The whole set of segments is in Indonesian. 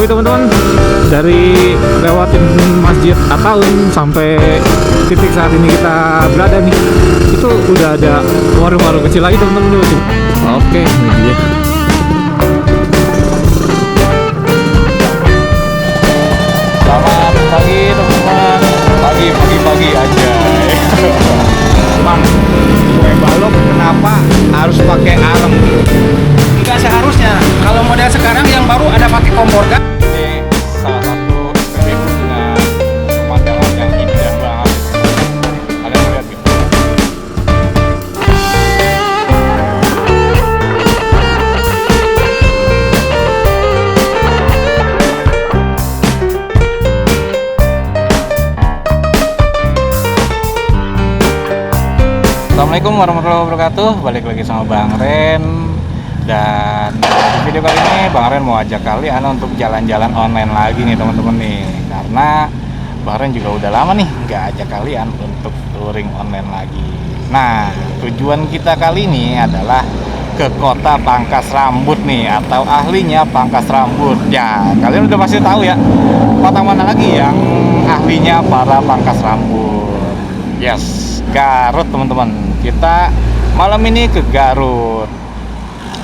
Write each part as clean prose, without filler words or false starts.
Tapi teman-teman, dari lewatin Masjid At-Taun sampai titik saat ini kita berada nih, itu udah ada warung-warung kecil lagi teman-teman. Oke, ini dia. Selamat pagi teman-teman. Pagi aja. Bang, kue balok kenapa harus pakai areng? Enggak seharusnya. Kalau model sekarang yang baru ada pakai kompor kan? Ini salah satu SPBU dengan pemandangan yang indah banget. Kalian mau lihat gitu? Assalamualaikum warahmatullahi wabarakatuh. Balik lagi sama Bang Ren. Dan di video kali ini Bang Ren mau ajak kalian untuk jalan-jalan online lagi nih teman-teman nih. Karena Bang Ren juga udah lama nih nggak ajak kalian untuk touring online lagi. Nah, tujuan kita kali ini adalah ke kota Pangkas Rambut nih, atau ahlinya Pangkas Rambut. Ya, kalian udah pasti tahu ya, kota mana lagi yang ahlinya para pangkas rambut. Yes, Garut teman-teman. Kita malam ini ke Garut.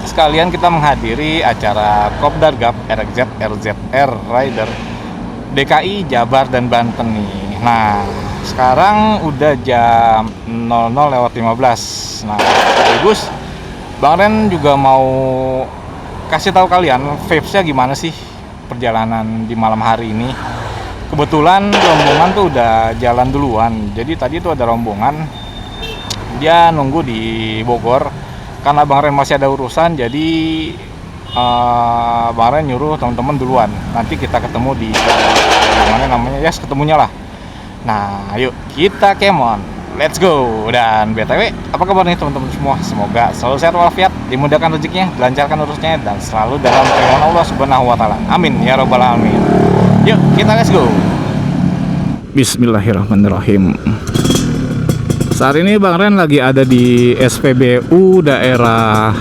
Sekalian kita menghadiri acara Kopdargab RZR Rider DKI, Jabar, dan Banten nih. Nah, sekarang udah jam 00:15. Nah, bagus. Bang Ren juga mau kasih tahu kalian vibes-nya gimana sih perjalanan di malam hari ini. Kebetulan rombongan tuh udah jalan duluan. Jadi tadi tuh ada rombongan, dia nunggu di Bogor. Karena Bang Ren masih ada urusan, jadi Bang Ren nyuruh teman-teman duluan. Nanti kita ketemu di mana namanya, yes, ketemunya lah. Nah, ayo kita kemon, let's go. Dan BTW, apa kabar nih teman-teman semua? Semoga selalu sehat walafiat, dimudahkan rezekinya, dilancarkan urusnya, dan selalu dalam perlindungan Allah Subhanahu wa Ta'ala. Amin ya Rabbal Alamin. Yuk, kita let's go. Bismillahirrahmanirrahim. Saat ini Bang Ren lagi ada di SPBU daerah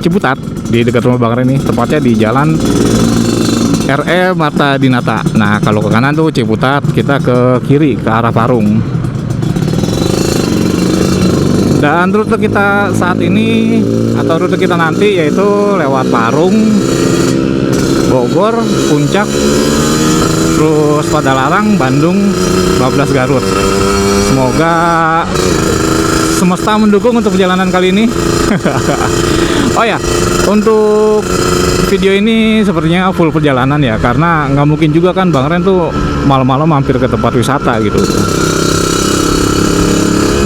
Ciputat, di dekat rumah Bang Ren nih, tepatnya di Jalan RE Marta Dinata. Nah, kalau ke kanan tuh Ciputat, kita ke kiri ke arah Parung. Dan rute kita saat ini atau rute kita nanti yaitu lewat Parung, Bogor, Puncak, terus Padalarang, Bandung, 12 Garut. Semoga semesta mendukung untuk perjalanan kali ini. Oh ya, untuk video ini sepertinya full perjalanan ya, karena nggak mungkin juga kan Bang Ren tuh malam-malam mampir ke tempat wisata gitu.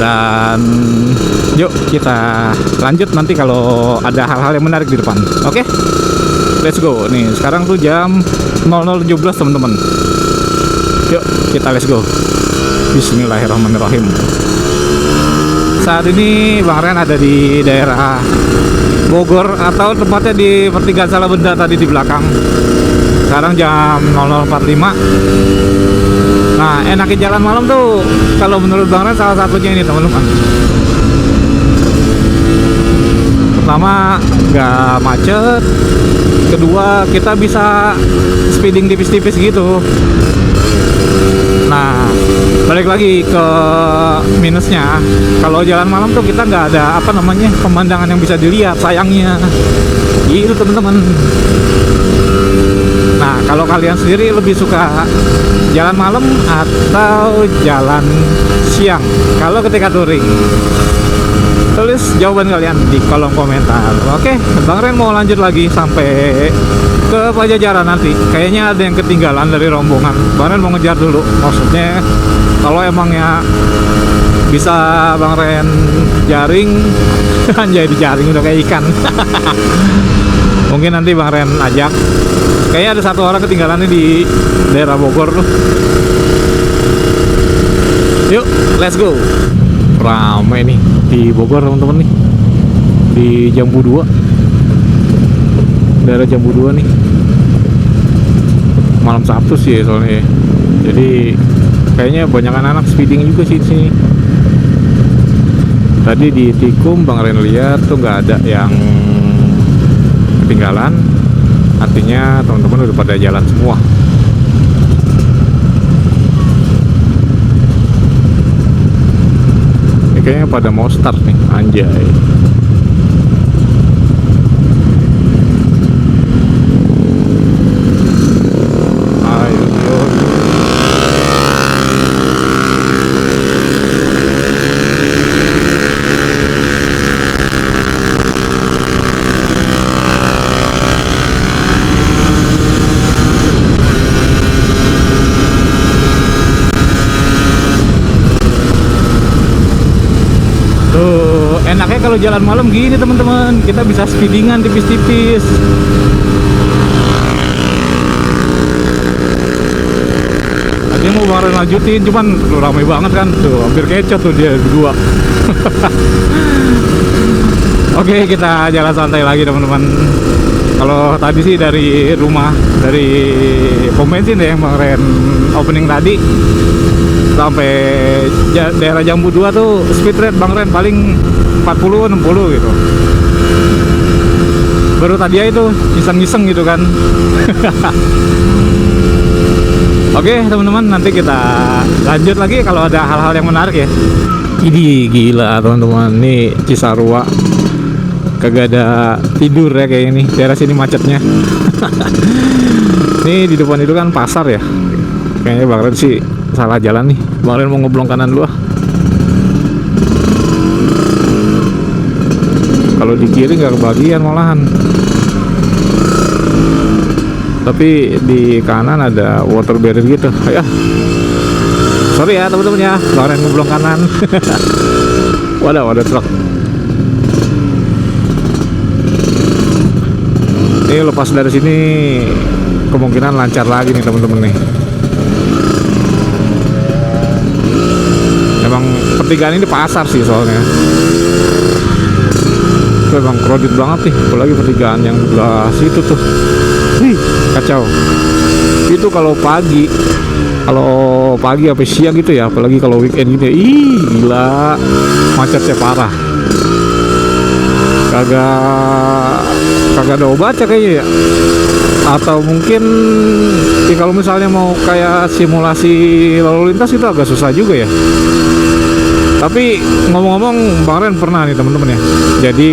Dan yuk kita lanjut nanti kalau ada hal-hal yang menarik di depan. Oke? Let's go. Nih, sekarang tuh jam 00:17 teman-teman. Yuk, kita let's go. Bismillahirrahmanirrahim. Saat ini Bang Ren ada di daerah Bogor, atau tempatnya di pertigaan Salabenda tadi di belakang. Sekarang jam 00:45. Nah, enaknya jalan malam tuh kalau menurut Bang Ren salah satunya ini teman-teman. Pertama, nggak macet. Kedua, kita bisa speeding tipis-tipis gitu. Nah, balik lagi ke minusnya, kalau jalan malam tuh kita nggak ada pemandangan yang bisa dilihat, sayangnya gitu teman-teman. Nah, kalau kalian sendiri lebih suka jalan malam atau jalan siang kalau ketika touring? Tulis jawaban kalian di kolom komentar. Oke, Bang Ren mau lanjut lagi sampai ke Pajajaran nanti. Kayaknya ada yang ketinggalan dari rombongan. Bang Ren mau ngejar dulu. Maksudnya kalau emangnya bisa Bang Ren jaring, anjay dijaring udah kayak ikan. Mungkin nanti Bang Ren ajak. Kayaknya ada satu orang ketinggalan nih di daerah Bogor tuh. Yuk, let's go. Ramai nih di Bogor teman-teman nih, di Jambu 2, daerah Jambu 2 nih. Malam Sabtu sih soalnya, jadi kayaknya banyak anak speeding juga sih di sini. Tadi di Tikum Bang Ren lihat tuh nggak ada yang ketinggalan, artinya kayaknya teman-teman udah pada jalan semua. Ini kayaknya pada mau start nih, anjay. Ayo, ayo. Tuh, enaknya kalau jalan malam gini teman-teman, kita bisa speedingan tipis-tipis. Tadi mau bareng lanjutin, cuman lu ramai banget kan, tuh hampir kecot tuh dia berdua. Oke, kita jalan santai lagi teman-teman. Kalau tadi sih dari rumah, dari pom bensin deh yang kemarin opening tadi sampai daerah Jambu 2 tuh speed rate Bang Ren paling 40-60 gitu. Baru tadi aja itu iseng-iseng gitu kan. Oke teman-teman, nanti kita lanjut lagi kalau ada hal-hal yang menarik ya. Ini gila teman-teman, nih Cisarua kagak ada tidur ya kayak ini. Daerah sini macetnya. Nih di depan itu kan pasar ya. Kayaknya Bang Ren sih salah jalan nih. Bang Ren mau ngeblong kanan dulu ah. Kalau di kiri nggak kebagian malahan. Tapi di kanan ada water barrier gitu ya. Sorry ya teman-teman ya, Bang Ren ngeblong kanan. Waduh, ada truk. Ini lepas dari sini kemungkinan lancar lagi nih teman-teman nih. Emang pertigaan ini pasar sih soalnya. Itu emang crowded banget nih, apalagi pertigaan yang sebelah situ tuh. Wih, kacau. Itu kalau pagi apa siang gitu ya, apalagi kalau weekend gitu ya. Ih, gila. Macetnya parah. Kagak ada obatnya kayaknya ya. Atau mungkin ya kalau misalnya mau kayak simulasi lalu lintas itu agak susah juga ya. Tapi ngomong-ngomong, Bang Ren pernah nih teman-teman ya. Jadi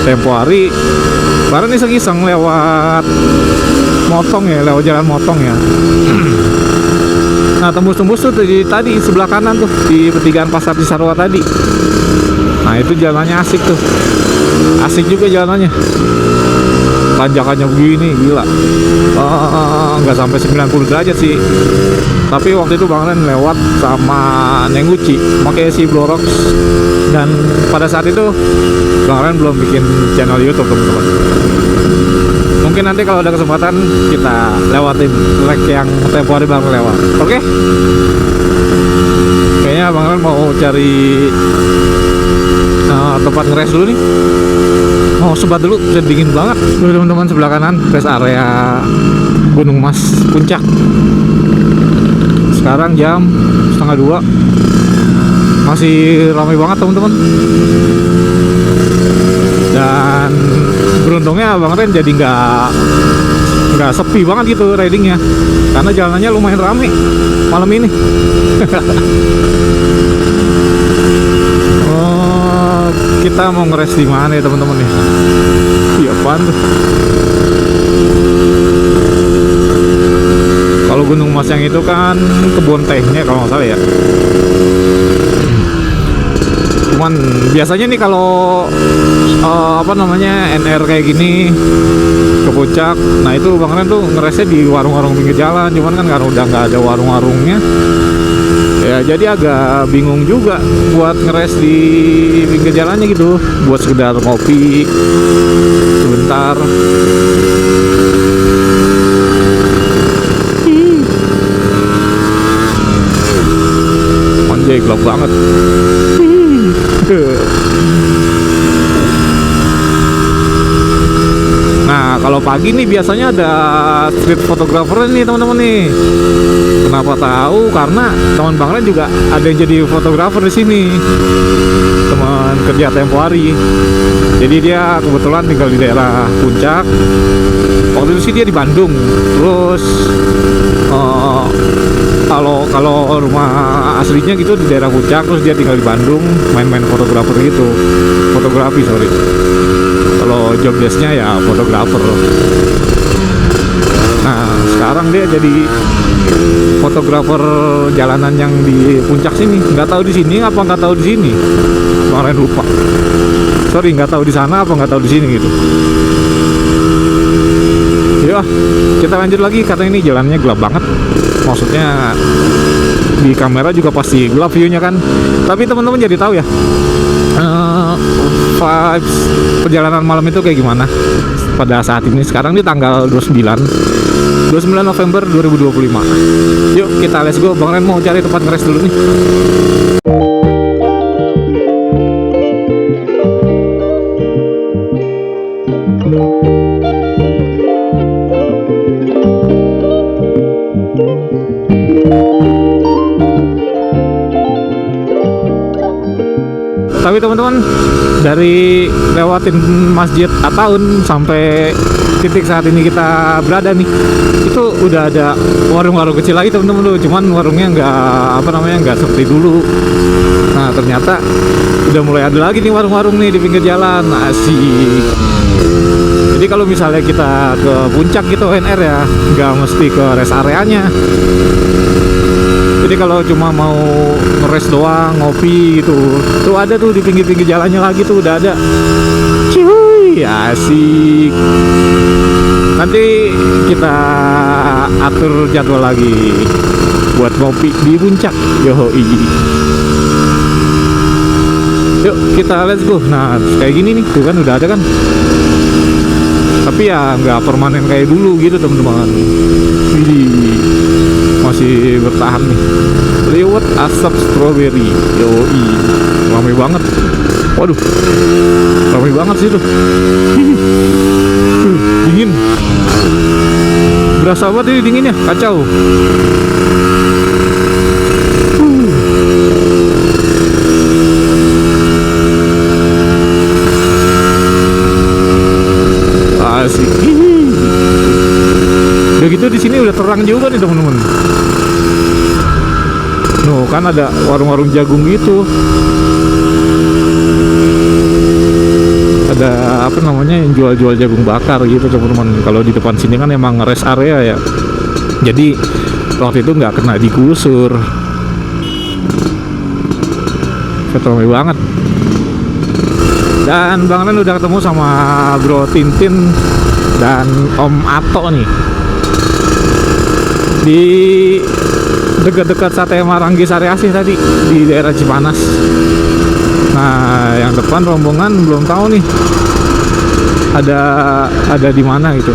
tempo hari Bang Ren iseng-iseng lewat motong ya, lewat jalan motong ya. Nah tembus-tembus tuh tadi sebelah kanan tuh di pertigaan pasar Cisarua tadi. Nah itu jalannya asik tuh, asik juga jalannya. Tanjakannya begini gila. Nggak sampai 90 derajat sih. Tapi waktu itu Bang Ren lewat sama Nenguci pakai si Blorox. Dan pada saat itu Bang Ren belum bikin channel YouTube teman-teman. Mungkin nanti kalau ada kesempatan kita lewatin track yang tempo hari Bang Ren lewat. Oke? Kayaknya Bang Ren mau cari tempat ngeres dulu nih. Mau sebat dulu, udah dingin banget. Tuh teman-teman sebelah kanan rest area Gunung Mas Puncak. Sekarang jam 1:30. Masih ramai banget teman-teman. Dan beruntungnya Bang Ren jadi nggak sepi banget gitu ridingnya, karena jalanannya lumayan ramai malam ini. Kita mau ngeres di mana ya teman-teman nih? Iya apaan tuh? Kalau Gunung Mas yang itu kan kebun tehnya kalau nggak salah ya. Cuman biasanya nih kalau NR kayak gini ke puncak, nah itu Bang Ren tuh ngeresnya di warung-warung pinggir jalan. Cuman kan karena udah nggak ada warung-warungnya, ya jadi agak bingung juga buat ngeres di pinggir jalannya gitu, buat sekedar ngopi sebentar. Anjay gelap banget. Nah kalau pagi nih biasanya ada street photographer nih teman-teman nih. Kenapa tahu? Karena teman Bang Ren juga ada yang jadi fotografer di sini. Teman kerja tempo hari. Jadi dia kebetulan tinggal di daerah Puncak. Waktu itu sih dia di Bandung. Terus kalau rumah aslinya gitu di daerah Puncak, terus dia tinggal di Bandung, main-main fotografer gitu, fotografi sorry. Kalau job desknya ya fotografer. Nah sekarang dia jadi fotografer jalanan yang di Puncak sini. Nggak tahu di sini apa nggak tahu di sini, kemarin lupa. Sorry, nggak tahu di sana apa nggak tahu di sini gitu. Ya kita lanjut lagi karena ini jalannya gelap banget. Maksudnya di kamera juga pasti gelap view-nya kan. Tapi teman-teman jadi tahu ya vibes perjalanan malam itu kayak gimana pada saat ini. Sekarang di tanggal 29 November 2025. Yuk kita let's go. Bang Ren mau cari tempat ngeres dulu nih. Tapi teman-teman, dari lewatin Masjid At-Taun sampai titik saat ini kita berada nih, itu udah ada warung-warung kecil lagi teman-teman tuh. Cuman warungnya nggak seperti dulu. Nah ternyata udah mulai ada lagi nih warung-warung nih di pinggir jalan. Asik. Jadi kalau misalnya kita ke Puncak gitu ONR ya, nggak mesti ke rest areanya. Jadi kalau cuma mau ngeres doang, ngopi gitu, tuh ada tuh di pinggir-pinggir jalannya lagi tuh udah ada. Cuy, asik. Nanti kita atur jadwal lagi buat ngopi di Puncak. Yoi. Yuk kita let's go. Nah kayak gini nih, tuh kan udah ada kan. Tapi ya nggak permanen kayak dulu gitu teman-teman. Masih bertahan nih. Lewat asap strawberry. Yoi. Ramai banget. Waduh. Ramai banget sih tuh. Dingin. Berasa banget ini dinginnya. Kacau. Asik. Udah gitu di sini udah terang juga nih teman-teman. No, kan ada warung-warung jagung gitu. Ada apa namanya yang jual-jual jagung bakar gitu teman-teman. Kalau di depan sini kan emang rest area ya. Jadi waktu itu nggak kena digusur. Ramai banget. Dan Bang Ren udah ketemu sama Bro Tintin dan Om Ato nih di dekat-dekat Sate Maranggis area sih tadi di daerah Cipanas. Nah yang depan rombongan belum tahu nih ada di mana gitu.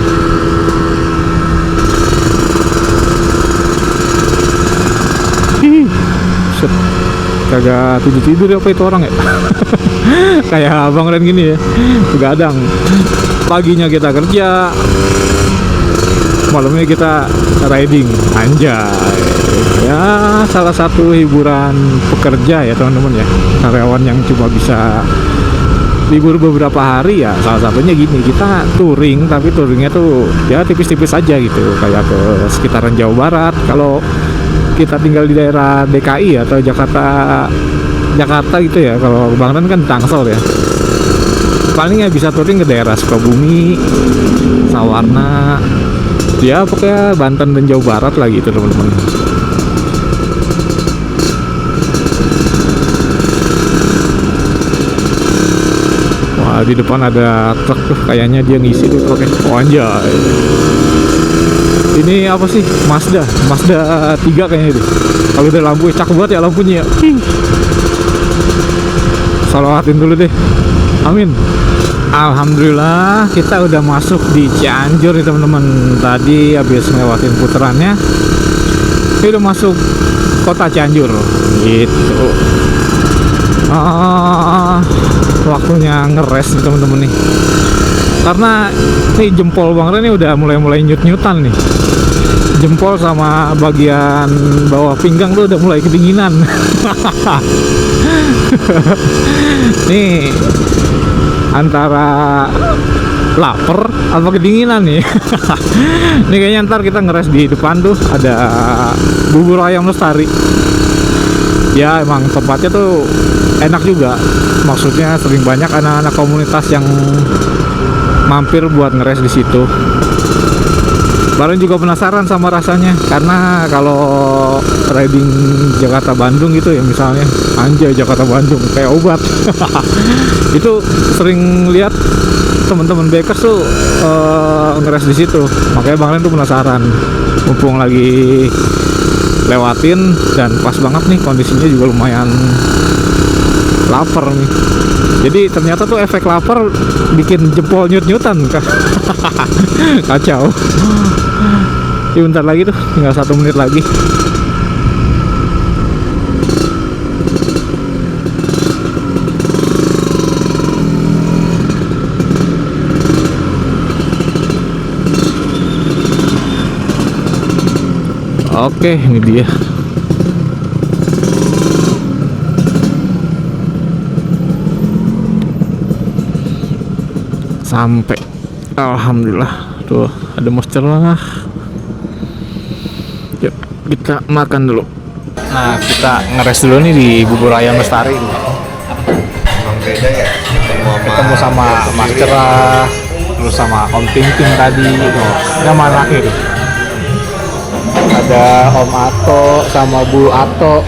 Set. Kagak tidur apa itu orang ya. Kayak Bang Ren gini ya, begadang. Paginya kita kerja, malamnya kita riding. Anjay. Ya salah satu hiburan pekerja ya teman-teman ya, karyawan yang cuma bisa libur beberapa hari ya. Salah satunya gini, kita touring, tapi touringnya tuh ya tipis-tipis aja gitu, kayak ke sekitaran Jawa Barat. Kalau kita tinggal di daerah DKI atau Jakarta gitu ya, kalau Bang Ren kan Tangsel ya, palingnya bisa touring ke daerah Sukabumi, Sawarna, ya pokoknya Banten dan Jawa Barat lah gitu teman-teman. Wah di depan ada truk tuh, kayaknya dia ngisi tuh truknya. Oh anjay, ini apa sih? Mazda 3 kayaknya itu. Kalau udah lampu cakep banget ya lampunya ya. Salawatin dulu deh. Amin. Alhamdulillah kita udah masuk di Cianjur nih teman-teman. Tadi habis ngelewatin puterannya, ini udah masuk kota Cianjur gitu. Waktunya ngeres nih teman-teman nih. Karena nih jempol Bang Ren ini udah mulai nyut-nyutan nih. Jempol sama bagian bawah pinggang tuh udah mulai kedinginan. Nih antara lapar apa kedinginan nih. Ini kayaknya ntar kita ngeres di depan tuh ada bubur ayam lestari. Ya emang tempatnya tuh enak juga, maksudnya sering banyak anak-anak komunitas yang mampir buat ngeres di situ. Baru juga penasaran sama rasanya, karena kalau riding Jakarta Bandung gitu ya misalnya, anjay Jakarta Bandung kayak obat. Itu sering lihat teman-teman bikers tuh ngeres di situ, makanya Bang Ren tuh penasaran. Mumpung lagi lewatin dan pas banget nih kondisinya juga lumayan lapar nih. Jadi ternyata tuh efek lapar bikin jempol nyut-nyutan. Kacau. Ya bentar lagi tuh, tinggal 1 menit lagi. Oke, ini dia. Sampai. Alhamdulillah. Tuh, ada monster lah. Yuk, kita makan dulu. Nah, kita ngeres dulu nih di bubur ayam lestari. Beda ya. Ketemu sama Mas Cerah, terus sama Om Ting Ting tadi. Tuh, yang mana itu? Ada Om Ato sama Bu Ato.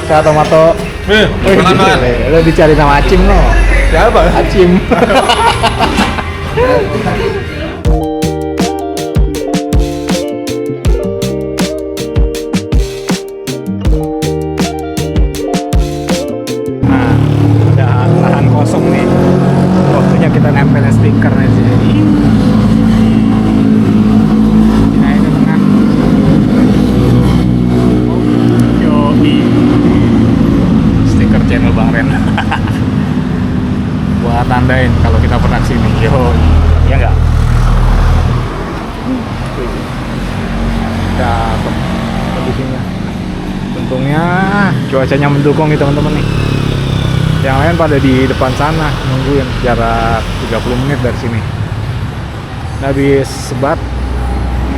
Sehat Om Ato. Lo dicari nama Acim lo. Siapa? Acim. Nah, udah lahan kosong nih. Waktunya kita nempelin stiker nih sini. Nah, ini tengah. Yoi. Stiker channel Bang Ren. Buat tandain kalau kita pernah kesini. Yoi. Iya nggak? Cakep kondisinya. Untungnya cuacanya mendukung nih teman-teman nih. Yang lain pada di depan sana nungguin jarak 30 menit dari sini. Nah, habis sebat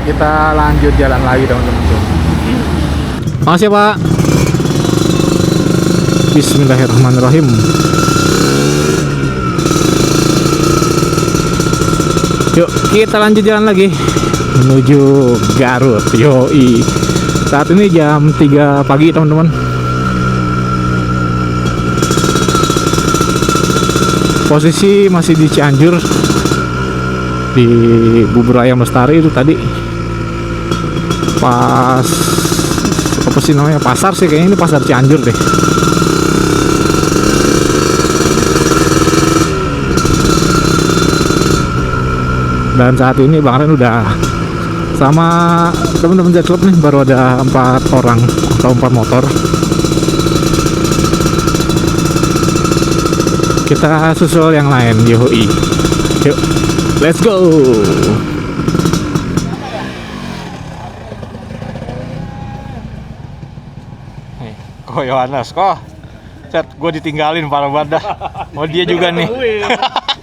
kita lanjut jalan lagi teman-teman tuh. Makasih ya Pak. Bismillahirrahmanirrahim. Yuk kita lanjut jalan lagi menuju Garut. Yoi. Saat ini jam 3 pagi teman-teman. Posisi masih di Cianjur, di bubur ayam lestari itu tadi. Pas apa sih namanya, pasar sih kayaknya, ini pasar Cianjur deh. Dan saat ini Bang Ren udah sama teman-teman Jet Club nih, baru ada 4 orang atau 4 motor. Kita susul yang lain. Yoi. Yuk, let's go. Nih, kok Yohanes kok? Cet, gue ditinggalin parah banget dah. Mau dia juga nih.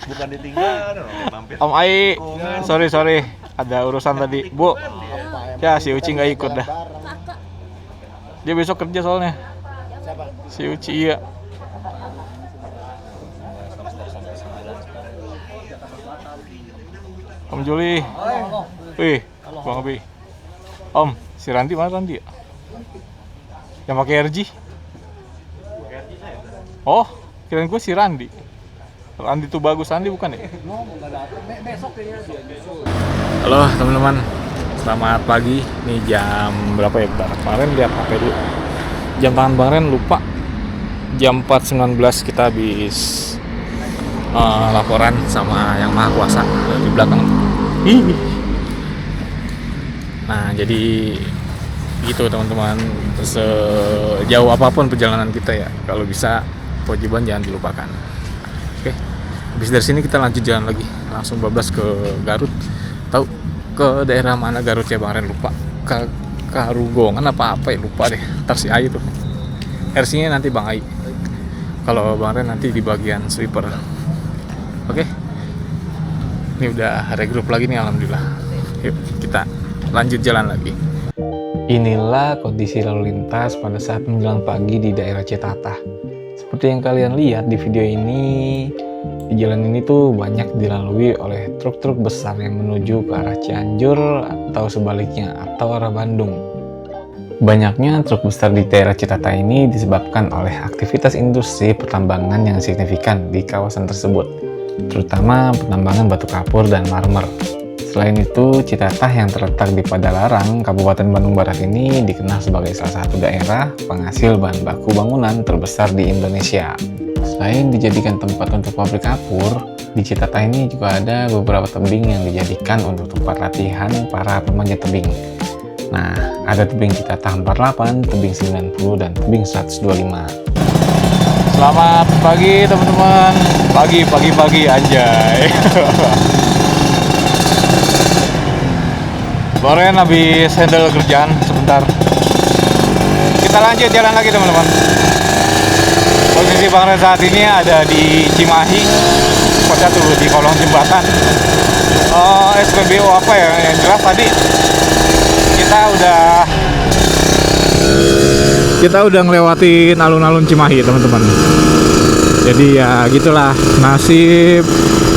Bukan ditinggal, mampir. Om Ai, sorry, ada urusan tadi. Bu, ya si Uci nggak ikut dah. Dia besok kerja soalnya. Si Uci iya. Om Juli. Wih, Bang Abi. Om, si Randy mana Randy ya? Yang pakai RG? Oh, kirain gue si Randy. Randy tuh bagus, Randy bukan ya? Halo teman-teman, selamat pagi. Nih jam berapa ya? Kemarin lihat HP dulu. Jam tangan Bang Ren lupa. Jam 4.19 kita habis laporan sama yang Maha Kuasa di belakang. Nah, jadi gitu teman-teman. Sejauh apapun perjalanan kita ya, kalau bisa kewajiban jangan dilupakan. Oke. Habis dari sini kita lanjut jalan lagi, langsung bablas ke Garut. Tahu ke daerah mana Garut ya Bang Ren, lupa. Karugongan apa ya, lupa deh. Ntar si Ai tuh. RC-nya nanti Bang Ai. kalau Bang Ren nanti di bagian sweeper. Oke. Ini udah regroup lagi nih, alhamdulillah. Yuk kita lanjut jalan lagi. Inilah kondisi lalu lintas pada saat menjelang pagi di daerah Citatah. Seperti yang kalian lihat di video ini, di jalan ini tuh banyak dilalui oleh truk-truk besar yang menuju ke arah Cianjur atau sebaliknya, atau arah Bandung. Banyaknya truk besar di daerah Citatah ini disebabkan oleh aktivitas industri pertambangan yang signifikan di kawasan tersebut, terutama penambangan batu kapur dan marmer. Selain itu, Citatah yang terletak di Padalarang, Kabupaten Bandung Barat ini dikenal sebagai salah satu daerah penghasil bahan baku bangunan terbesar di Indonesia. Selain dijadikan tempat untuk pabrik kapur, di Citatah ini juga ada beberapa tebing yang dijadikan untuk tempat latihan para pemanjat tebing. Nah, ada tebing Citatah 48, tebing 90, dan tebing 125. Selamat pagi teman-teman. Pagi anjay. Bang Ren habis handle kerjaan sebentar. Kita lanjut jalan lagi teman-teman. Posisi Bang Ren saat ini ada di Cimahi, tepatnya tuh di kolong jembatan. SPBU apa ya? Yang jelas tadi kita udah ngelewatin alun-alun Cimahi teman-teman. Jadi ya gitulah nasib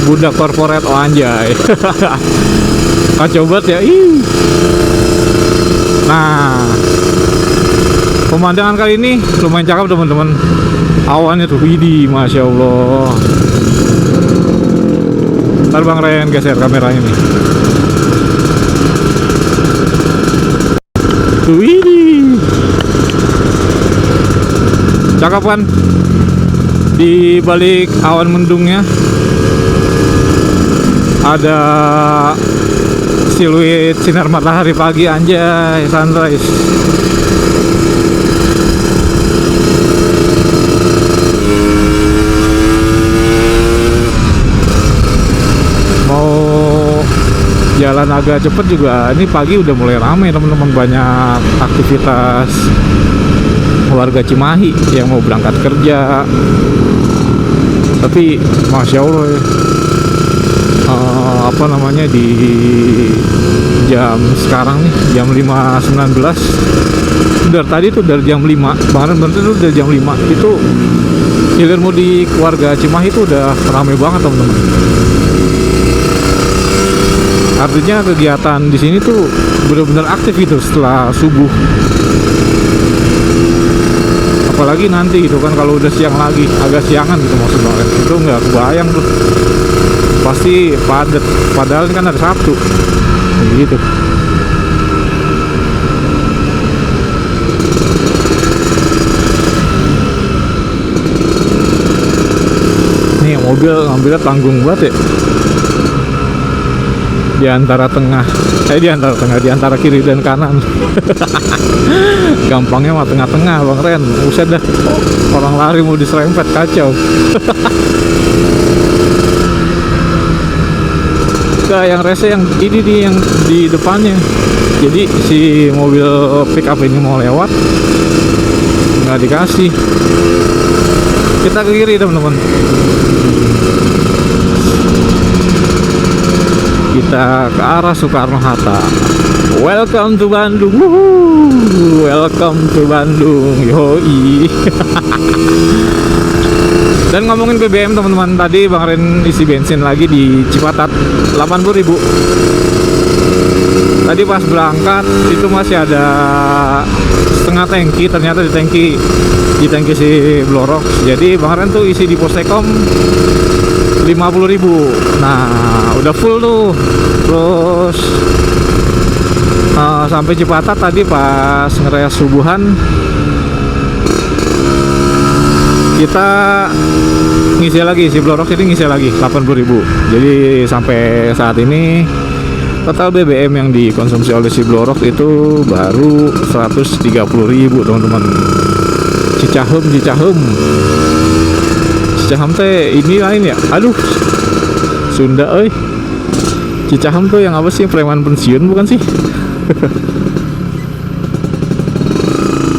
budak korporat, oh anjay. Kacau banget ya. Nah, pemandangan kali ini lumayan cakep teman-teman. Awannya tuh, widih, masya Allah. Ntar Bang Ren geser kameranya nih. Tuh, widih, cakep kan? Di balik awan mendungnya ada siluet sinar matahari pagi, anjay, sunrise. Mau jalan agak cepet juga, ini pagi udah mulai ramai teman-teman, banyak aktivitas warga Cimahi yang mau berangkat kerja. Tapi masya Allah ya, apa namanya, di jam sekarang nih jam 5.19, dari tadi tuh dari jam 5 kemarin tuh dari jam 5 itu hilir mudik warga Cimahi itu udah ramai banget teman-teman. Artinya kegiatan di sini tuh benar-benar aktif itu setelah subuh. Apalagi nanti gitu kan, kalau udah siang lagi, agak siangan gitu maksud banget, itu nggak kebayang tuh, pasti padat. Padahal ini kan hari Sabtu gitu. Nih mobil ngambilnya tanggung banget ya, di antara kiri dan kanan. Gampangnya mah tengah-tengah Bang Ren, buset dah, orang lari mau diserempet, kacau. Yang rese yang ini nih, yang di depannya, jadi si mobil pick up ini mau lewat nggak dikasih. Kita ke kiri teman-teman, kita ke arah Soekarno-Hatta. Welcome to Bandung. Woohoo. Welcome to Bandung. Yoi. Dan ngomongin BBM teman-teman, tadi Bang Ren isi bensin lagi di Cipatat 80.000. Tadi pas berangkat itu masih ada setengah tangki, ternyata di tangki si Blorok. Jadi Bang Ren tuh isi di Postekom 50.000. Nah udah full tuh. Terus sampai Cipatat tadi pas ngeres subuhan, kita ngisi lagi, si Blorok ini ngisi lagi 80.000. Jadi sampai saat ini total BBM yang dikonsumsi oleh si Blorok itu baru 130.000 teman-teman. Cicahem teh ini lain ya, aduh Sunda Cicahem tuh yang apa sih, preman pensiun bukan sih?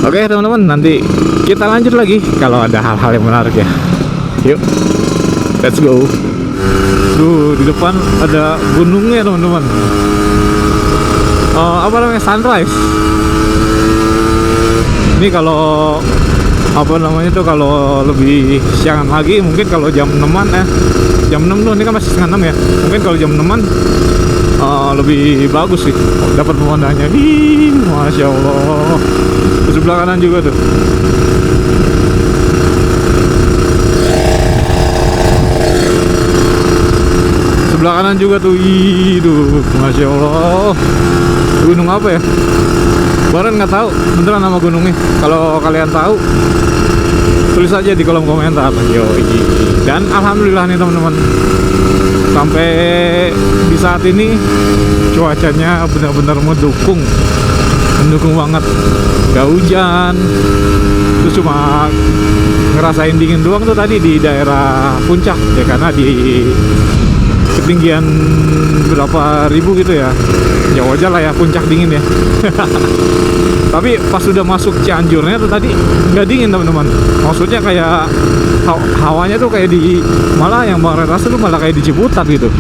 Oke teman-teman, nanti kita lanjut lagi kalau ada hal-hal yang menarik ya. Yuk, let's go. Duh, di depan ada gunungnya teman-teman. Apa namanya, sunrise. Ini kalau apa namanya tuh, kalau lebih siangan lagi mungkin kalau jam 6-an ya. Jam 6 tuh, ini kan masih setengah 6 ya. Mungkin kalau jam 6-an lebih bagus sih, dapat pemandangannya. Ih, Masya Allah. Di sebelah kanan juga tuh. Sebelah kanan juga tuh. Ih, tuh, Masya Allah. Gunung apa ya? Baran nggak tahu beneran nama gunungnya. Kalau kalian tahu, tulis aja di kolom komentar. Dan alhamdulillah nih teman-teman, sampai di saat ini cuacanya benar-benar mendukung banget. Gak hujan, terus cuma ngerasain dingin doang tuh tadi di daerah puncak ya, karena di ketinggian berapa ribu gitu ya. Ya wajar lah ya, puncak dingin ya. Tapi pas sudah masuk Cianjurnya tuh tadi nggak dingin teman-teman. Maksudnya kayak hawanya tuh kayak malah yang Bang Ren rasa tuh malah kayak di Ciputat gitu,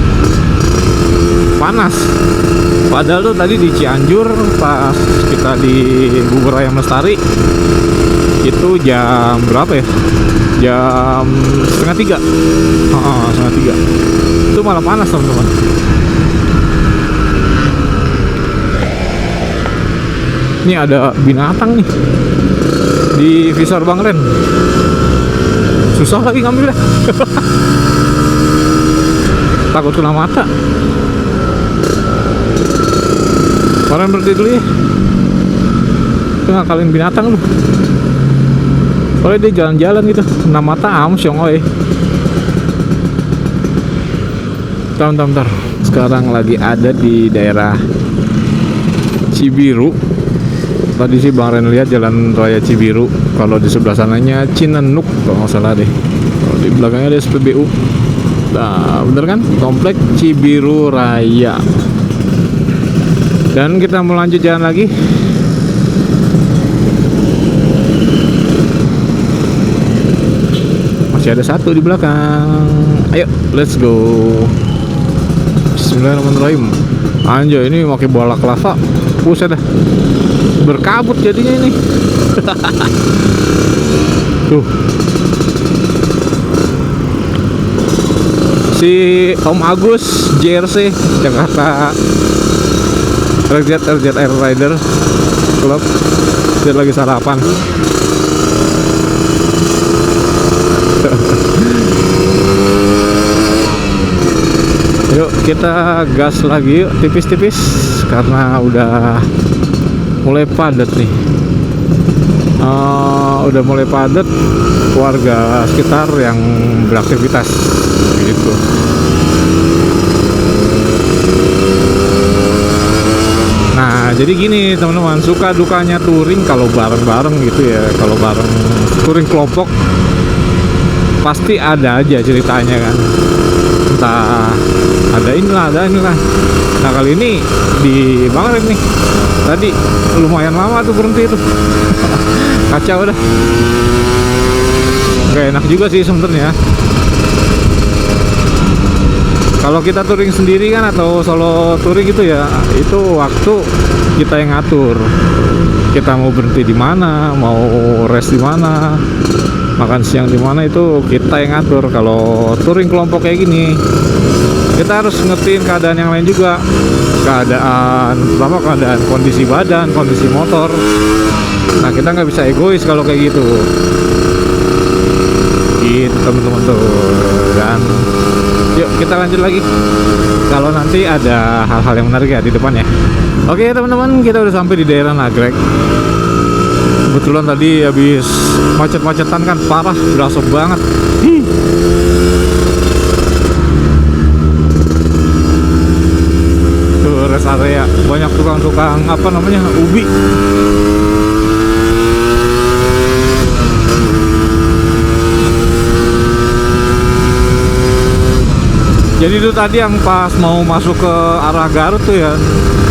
panas. Padahal tuh tadi di Cianjur pas kita di Bubur Ayam Lestari itu jam berapa ya? Jam setengah 3. Setengah 3 itu malah panas teman-teman. Ini ada binatang nih di visor Bang Ren. Susah lagi ngambilnya. Takut kena mata. Bang Ren berhenti dulu ya. Itu ngakalin binatang lu. Soalnya dia jalan-jalan gitu, kena mata amsyong oi. Bentar. Sekarang lagi ada di daerah Cibiru. Tadi sih Bang Ren lihat jalan raya Cibiru. Kalau di sebelah sananya Cinenuk kalau nggak salah deh. Kalau di belakangnya ada SPBU. Nah, bener kan? Komplek Cibiru Raya. Dan kita mau lanjut jalan lagi. Masih ada satu di belakang. Ayo, let's go. Bismillahirrahmanirrahim. Anjay, ini pakai bola kelapa. Buset dah. Berkabut jadinya ini. Tuh. Si Om Agus JRC Jakarta RZ Air Rider Club dia lagi sarapan. Yuk kita gas lagi yuk, tipis-tipis karena udah mulai padat nih. Udah mulai padat warga sekitar yang beraktivitas gitu. Nah jadi gini teman-teman, suka dukanya touring kalau bareng-bareng gitu ya. Kalau bareng touring kelompok pasti ada aja ceritanya kan, entah ada inilah. Nah kali ini di Bang Ren nih, tadi lumayan lama tuh berhenti tuh. Kacau dah, gak enak juga sih sebenarnya. Kalau kita touring sendiri kan atau solo touring gitu ya, itu waktu kita yang ngatur. Kita mau berhenti di mana, mau rest di mana, makan siang di mana, itu kita yang ngatur. Kalau touring kelompok kayak gini, kita harus ngertiin keadaan yang lain juga. Pertama keadaan kondisi badan, kondisi motor. Nah kita nggak bisa egois kalau kayak gitu. Gitu teman-teman tuh. Dan yuk kita lanjut lagi. Kalau nanti ada hal-hal yang menarik ya di depan ya. Oke teman-teman, kita udah sampai di daerah Nagrek. Kebetulan tadi habis macet-macetan kan, parah, berasa banget. Tuh rest area, banyak tukang-tukang apa namanya, ubi. Jadi itu tadi yang pas mau masuk ke arah Garut tuh ya,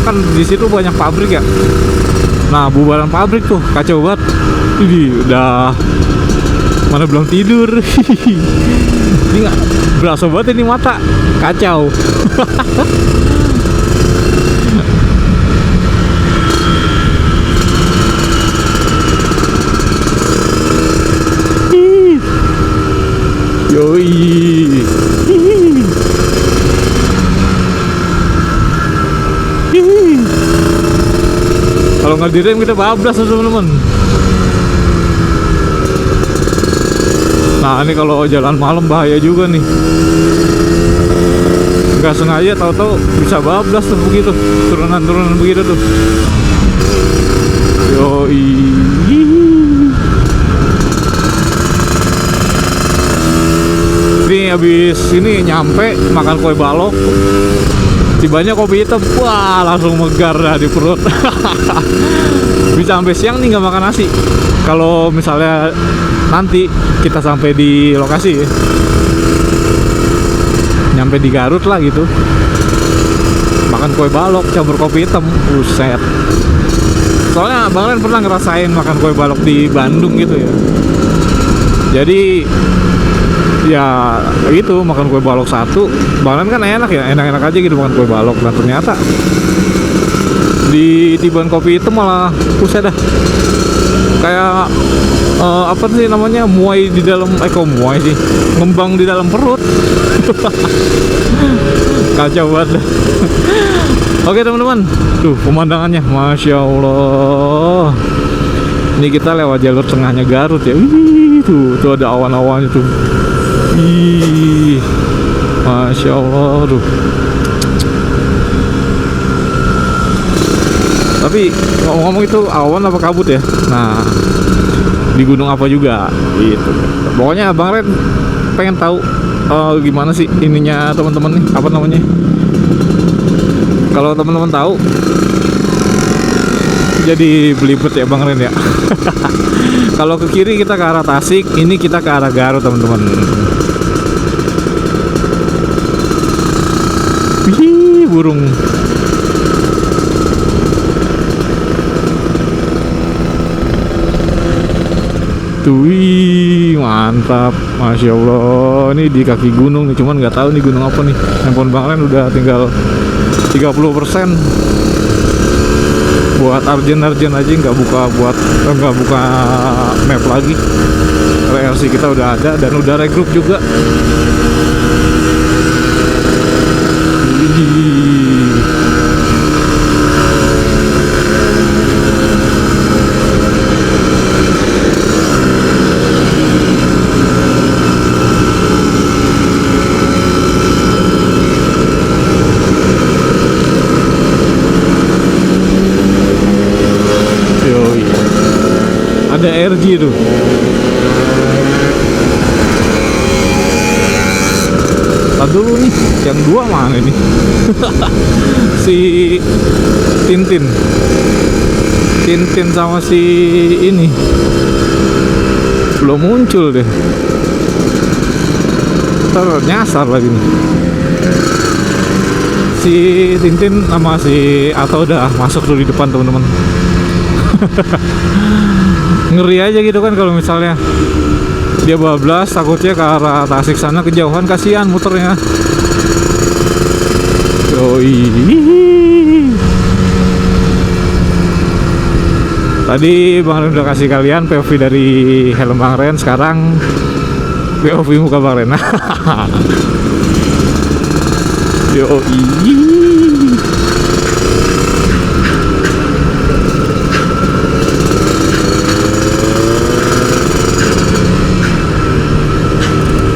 kan di situ banyak pabrik ya. Nah, bubaran pabrik tuh kacau banget. Ini udah mana belum tidur. Ini nggak berasa banget ini mata kacau. Yoi. Kalau nggak direm kita bablas tuh teman-teman. Nah ini kalau jalan malam bahaya juga nih. Nggak sengaja tahu-tahu bisa bablas tuh begitu, turunan-turunan begitu tuh. Yoi. Ini habis ini nyampe makan kue balok, tibanya kopi hitam, wah langsung megar dah di perut. Bisa sampai siang nih nggak makan nasi. Kalau misalnya nanti kita sampai di lokasi ya, nyampe di Garut lah gitu, makan kue balok campur kopi hitam, buset. Soalnya Bang Ren pernah ngerasain makan kue balok di Bandung gitu ya. Jadi ya itu makan kue balok satu, Bang Ren kan enak ya, enak-enak aja gitu makan kue balok. Dan ternyata di tiban kopi hitam malah buset dah, kayak apa sih namanya, muai di dalam muai sih, ngembang di dalam perut. Kacau banget dah. Oke teman-teman, tuh pemandangannya Masya Allah. Ini kita lewat jalur tengahnya Garut ya. Wih, tuh ada awan-awannya tuh. Ih, Masya Allah tuh. Tapi ngomong-ngomong itu awan apa kabut ya? Nah, di gunung apa juga gitu. Pokoknya Bang Ren pengen tahu gimana sih ininya teman-teman nih, apa namanya? Kalau teman-teman tahu jadi belibet ya Bang Ren ya. Kalau ke kiri kita ke arah Tasik, ini kita ke arah Garut teman-teman. Wih, burung. Tuh, wih, mantap, Masya Allah. Ini di kaki gunung nih, cuman nggak tahu nih gunung apa nih. Handphone Bang Ren udah tinggal 30%. Buat arjen aja nggak buka map lagi. RC kita udah ada dan udah regroup juga. Ada RG tuh. Tadi dulu nih, yang dua mana nih? Si Tintin sama si ini belum muncul deh. Nyasar lagi nih. Si Tintin sama si Ato udah masuk dulu di depan teman-teman. Ngeri aja gitu kan kalau misalnya dia bablas, takutnya ke arah Tasik sana kejauhan, kasihan muternya. Yoi. Tadi Bang Ren udah kasih kalian POV dari helm Bang Ren, sekarang POV muka Bang Ren. Yoi.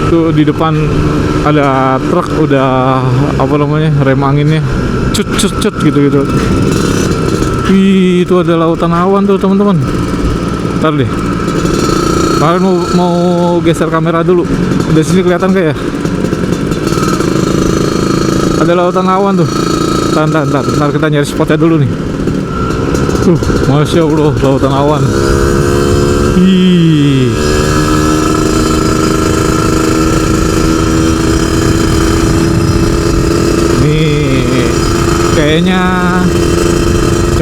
Tuh di depan ada truk udah apa namanya, rem anginnya cut gitu. Wih, itu ada lautan awan tuh teman-teman. Ntar deh, kalian mau geser kamera dulu. Dari sini kelihatan kayak ya? Ada lautan awan tuh. Ntar kita nyari spotnya dulu nih. Tuh, Masya Allah, lautan awan. Ih. Kayaknya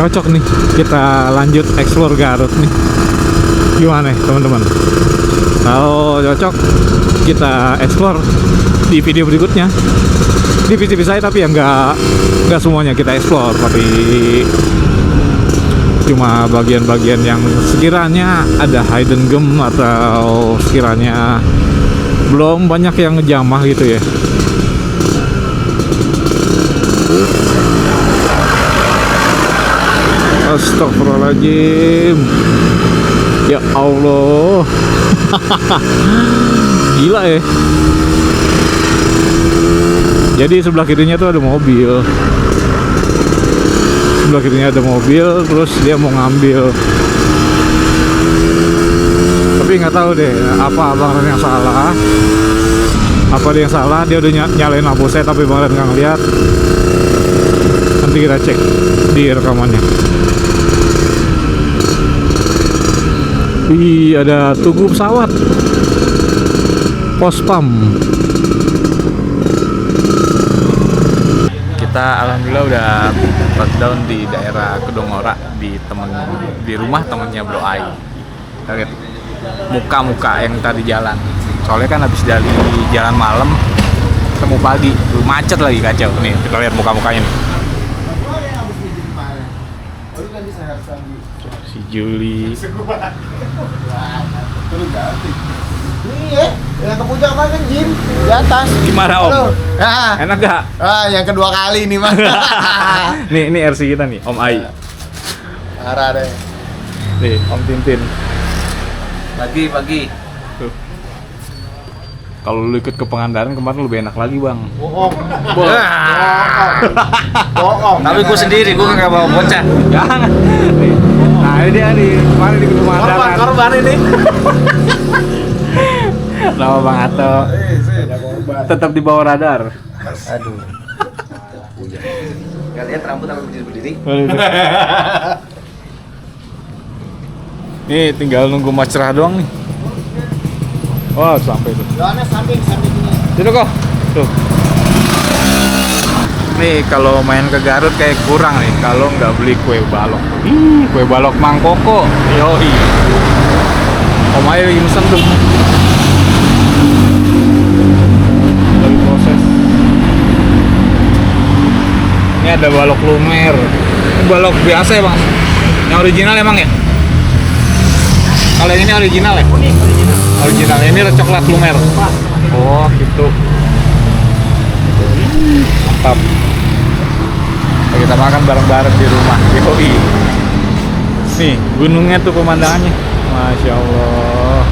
cocok nih kita lanjut explore Garut nih. Gimana nih teman-teman? Kalau cocok kita explore di video berikutnya di PCB saya, tapi ya nggak semuanya kita explore, tapi cuma bagian-bagian yang sekiranya ada hidden gem atau sekiranya belum banyak yang ngejamah gitu ya. Astagfirullahaladzim. Ya Allah. Gila ya. Jadi sebelah kirinya tuh ada mobil. Sebelah kirinya ada mobil, terus dia mau ngambil. Tapi nggak tahu deh apa Bang Ren yang salah. Apa dia yang salah? Dia udah nyalain lampu saya tapi Bang Ren nggak ngeliat. Nanti kita cek di rekamannya. Wih, ada tunggu pesawat. Pospam. Kita alhamdulillah udah touchdown di daerah Kedongora di rumah temennya Bro Ai. Lihat muka-muka yang tadi jalan. Soalnya kan habis dari jalan malam ketemu pagi, macet lagi kacau. Nih, kita lihat muka-mukanya nih. Si Juli. Iya, yang ke puncak kan Jim di atas. Gimana Om? Halo. Ah, Enak gak? yang kedua kali nih Mas. Ini RC kita nih, Om Ai. Parah deh. Nih, Om Tintin. Pagi. Tuh. Kalau lu ikut ke Pangandaran kemarin lebih enak lagi, Bang. Bohong. Tapi gue sendiri, gue nggak bawa bocah. Jangan. Nih. Nah, ini dia nih, kemarin di Pangandaran. Korban ini. Nama Bang Ato. Tetap di bawah radar. Aduh. Gak lihat rambut sampai berdiri. Nih, tinggal nunggu Mas Cerah doang nih. Wah, sampai tuh. Doanya samping ini. Situ kok. Tuh. Nih kalau main ke Garut kayak kurang nih kalau nggak beli kue balok. Ih, kue balok Mang Koko. Yoi. Om Ai lagi mesen tuh. Lagi proses. Ini ada balok lumer. Ini balok biasa ya, Bang? Yang original emang ya? Kalau yang ini original ya? Original. Ini coklat lumer. Oh, gitu. Mantap. Kita makan bareng-bareng di rumah. Yoi. Nih, gunungnya tuh pemandangannya. Masya Allah.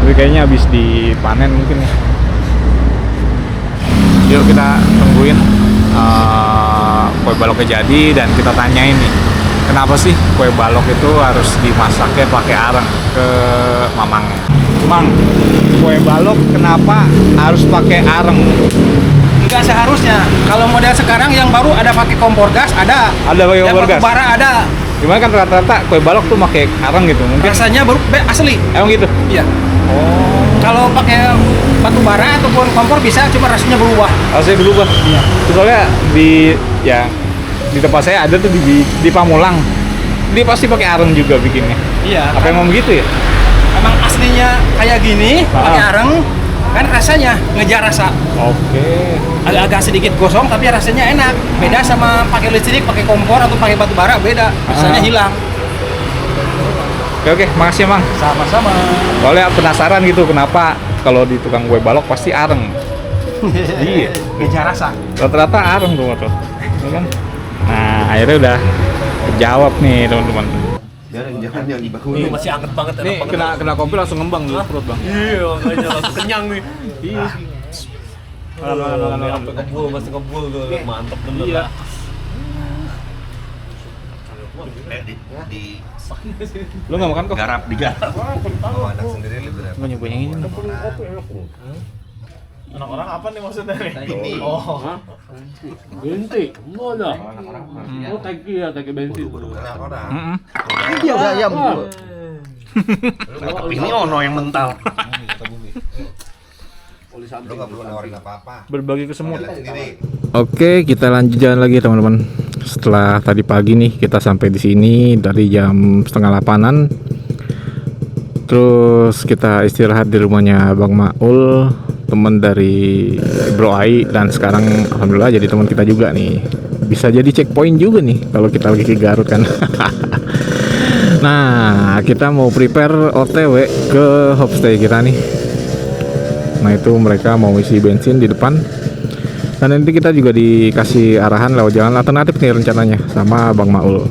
Tapi kayaknya habis dipanen mungkin ya. Yuk kita tungguin kue baloknya jadi dan kita tanyain nih, kenapa sih kue balok itu harus dimasaknya pakai areng ke mamangnya. Mang, kue balok kenapa harus pakai areng? Enggak seharusnya. Kalau model sekarang yang baru ada pakai kompor gas, ada. Ada pakai Yang kompor gas? batu bara ada. Gimana kan rata-rata kue balok tuh pakai areng gitu mungkin? Rasanya baru asli. Emang gitu? Iya. Oh, Kalau pakai batu bara ataupun kompor bisa, cuma rasanya berubah. rasanya berubah. Iya. Soalnya di tempat saya ada tuh di Pamulang. Dia pasti pakai areng juga bikinnya. Iya. Apa emang begitu ya? Emang aslinya kayak gini, pakai areng, kan rasanya ngejar rasa. Oke. Agak sedikit gosong tapi rasanya enak. Beda sama pakai listrik, pakai kompor atau pakai batu bara, beda. Rasanya hilang. Oke, makasih ya, Mang. Sama-sama. Soalnya penasaran gitu kenapa kalau di tukang kue balok pasti areng. Iya. Ngejar rasa. Rata-rata areng tuh, ya kan? Nah, akhirnya udah jawab nih, teman-teman. Jangan dibangun. Ini masih anget banget Nih, kena kopi langsung ngembang dulu perut, Bang. Iya, makanya langsung kenyang nih. Iya. Makan sampai kebul, masih kebul tuh. Mantap bener. Iya. Lu nggak makan kok? Garap digarap. Anak sendiri lu berapa? Gue nyobain yang ini. Anak-orang apa nih maksudnya? Ini. Oh. Bensin. Enggak ada. Oh, teki ya, teki bensin. Orang. Iya, ayam. Ini ono yang mental. Lu nggak perlu nawarin apa-apa. Berbagi ke semut. Jalan sendiri. Oke, kita lanjut jalan lagi teman-teman. setelah tadi pagi nih kita sampai di sini dari jam 7:30-an. Terus kita istirahat di rumahnya Bang Maul, temen dari Bro Ai, dan sekarang alhamdulillah jadi teman kita juga nih. Bisa jadi checkpoint juga nih kalau kita lagi ke Garut kan. Nah, kita mau prepare OTW ke homestay kita nih. Nah, itu mereka mau isi bensin di depan. Dan nanti kita juga dikasih arahan lewat jalan alternatif nih rencananya sama Bang Maul.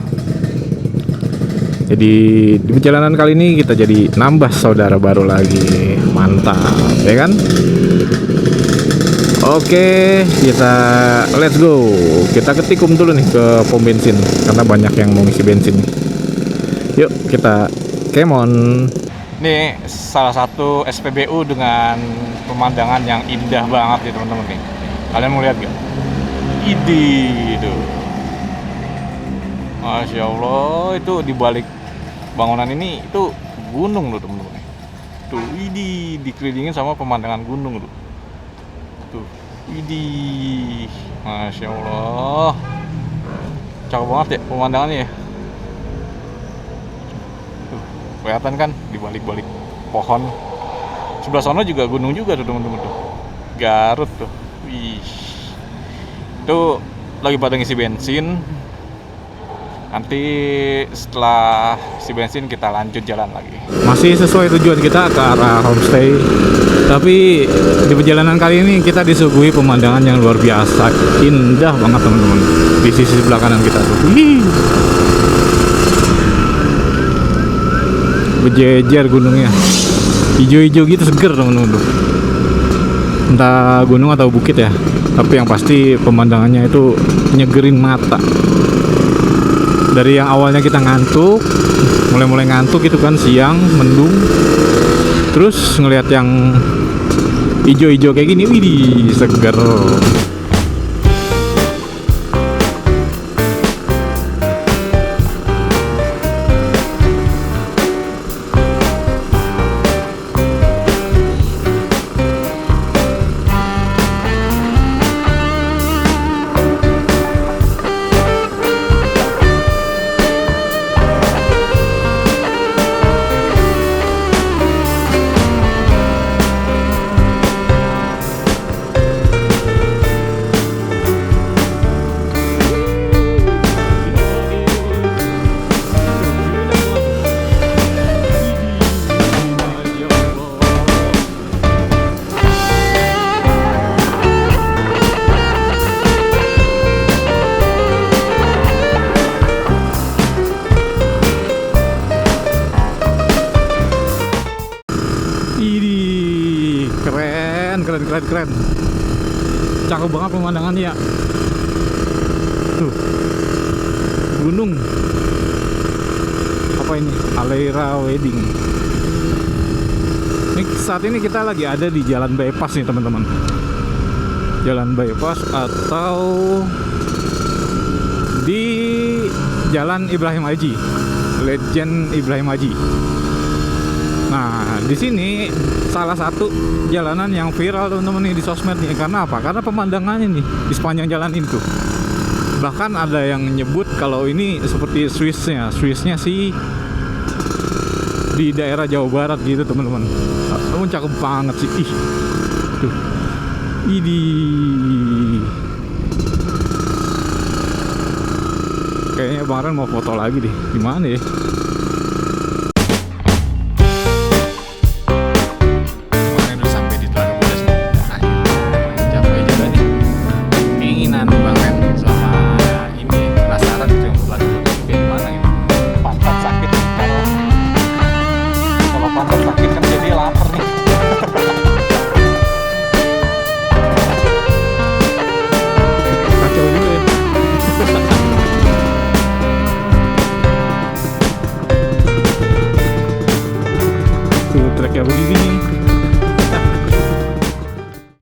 Jadi di perjalanan kali ini kita jadi nambah saudara baru lagi. Mantap, ya kan? Oke, kita let's go. Kita ketikum dulu nih ke pom bensin karena banyak yang mau ngisi bensin nih. Yuk kita kemon. Ini salah satu SPBU dengan pemandangan yang indah banget nih teman-teman nih. Kalian mau lihat gak? Itu. Masya Allah, itu di balik bangunan ini itu gunung loh teman-teman. Tuh, ini dikelilingin sama pemandangan gunung loh. Tuh, ini, Masya Allah, cakep banget ya pemandangannya ya. Tuh, kelihatan kan di balik-balik pohon. Sebelah sana juga gunung juga tuh teman-teman tuh. Garut tuh. Wih. Itu lagi pada ngisi bensin. Nanti setelah isi bensin kita lanjut jalan lagi. Masih sesuai tujuan kita ke arah homestay. Tapi di perjalanan kali ini kita disuguhi pemandangan yang luar biasa. Indah banget teman-teman. Di sisi sebelah kanan kita tuh. Wih. Berjejer gunungnya. Hijau-hijau gitu, seger teman-teman tuh. Entah gunung atau bukit ya, tapi yang pasti pemandangannya itu nyegerin mata. Dari yang awalnya kita ngantuk, mulai ngantuk gitu kan, siang mendung, terus ngelihat yang hijau-hijau kayak gini, widih, seger. Keren. Cakep banget pemandangannya ya. Tuh, gunung. Apa ini? Aleira Wedding. Ini saat ini kita lagi ada di Jalan Bypass nih teman-teman. Jalan Bypass atau di Jalan Ibrahim Haji, Legend Ibrahim Haji. Nah, di sini salah satu jalanan yang viral teman-teman nih di sosmed nih. Karena apa? Karena pemandangannya nih di sepanjang jalan ini tuh. Bahkan ada yang nyebut kalau ini seperti Swissnya sih di daerah Jawa Barat gitu teman-teman. Namun cakep banget sih. Ih. Tuh. Idih. Kayaknya Bang Ren mau foto lagi deh. Gimana ya?